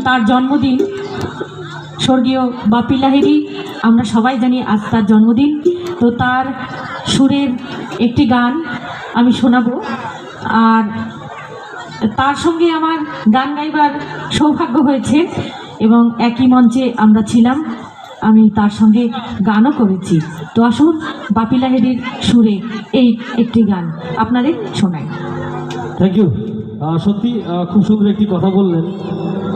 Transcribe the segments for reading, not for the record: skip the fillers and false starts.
তার জন্মদিন, স্বর্গীয় বাপি লাহিড়ী, আমরা সবাই জানি আজ তার জন্মদিন। তো তার সুরের একটি গান আমি শোনাবো, আর তার সঙ্গে আমার গান গাইবার সৌভাগ্য হয়েছে এবং একই মঞ্চে আমরা ছিলাম, আমি তার সঙ্গে গানও করেছি। তো আসুন বাপি লাহিড়ীর সুরে এই একটি গান আপনাদের শোনাই। Thank you. সত্যি খুব সুন্দর একটি কথা বললেন।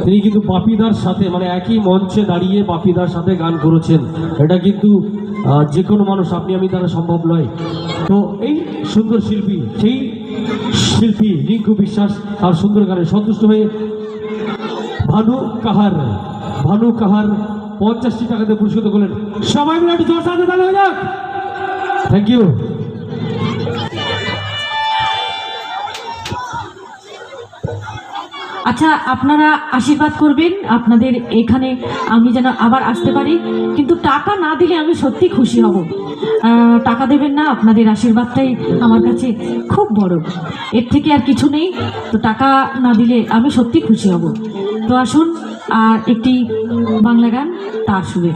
তিনি কিন্তু বাপিদার সাথে, মানে একই মঞ্চে দাঁড়িয়ে বাপিদার সাথে গান করেছেন। এটা কিন্তু যে কোনো মানুষ, আপনি আমি দ্বারা সম্ভব নয়। তো এই সুন্দর শিল্পী, সেই শিল্পী রিঙ্কু বিশ্বাস তার সুন্দর গানে সন্তুষ্ট হয়ে ভানু কাহার 50টি টাকাতে পুরস্কৃত করলেন। সবাই মিলে একটু জোর সাথে তাহলে হয়ে যাক। Thank you. আচ্ছা, আপনারা আশীর্বাদ করবেন আপনাদের এখানে আমি যেন আবার আসতে পারি, কিন্তু টাকা না দিলে আমি সত্যি খুশি হব। টাকা দেবেন না, আপনাদের আশীর্বাদটাই আমার কাছে খুব বড়, এর থেকে আর কিছু নেই। তো টাকা না দিলে আমি সত্যি খুশি হব। তো আসুন আর একটি বাংলা গান তার সুরে।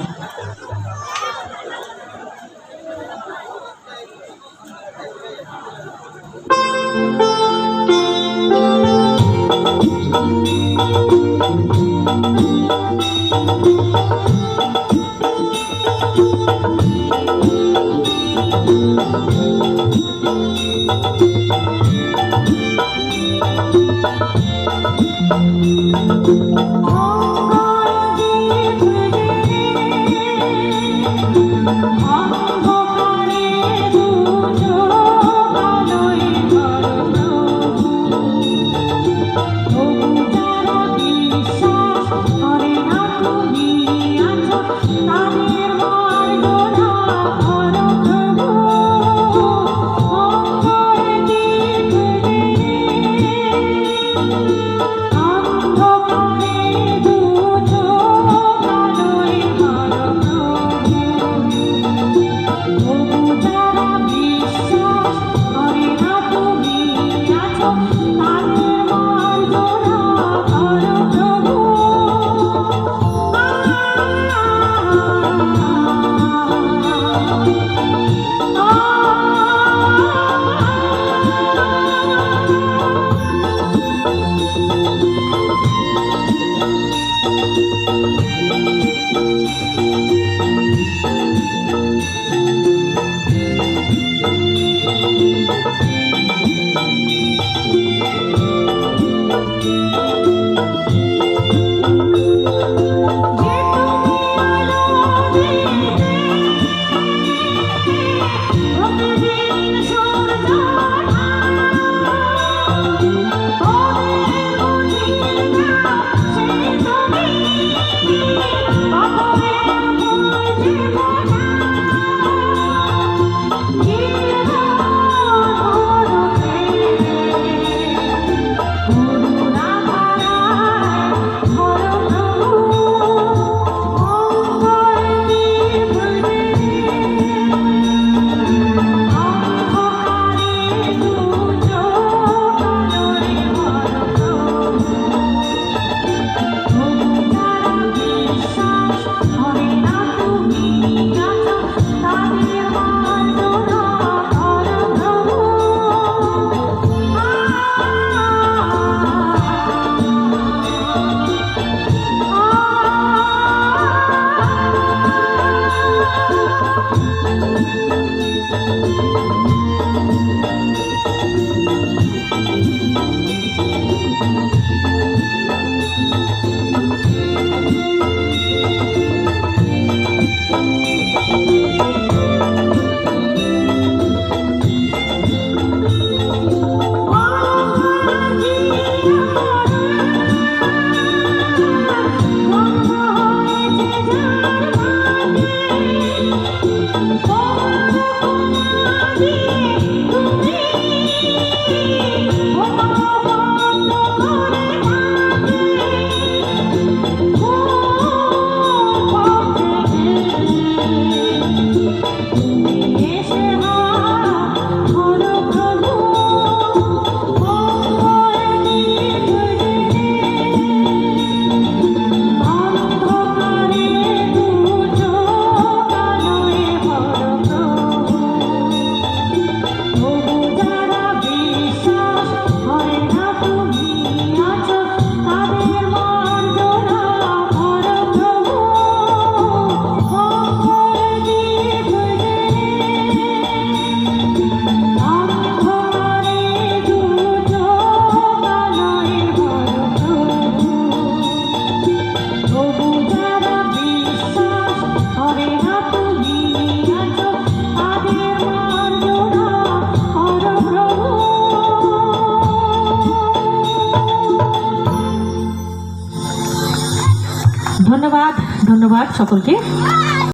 সকলকে।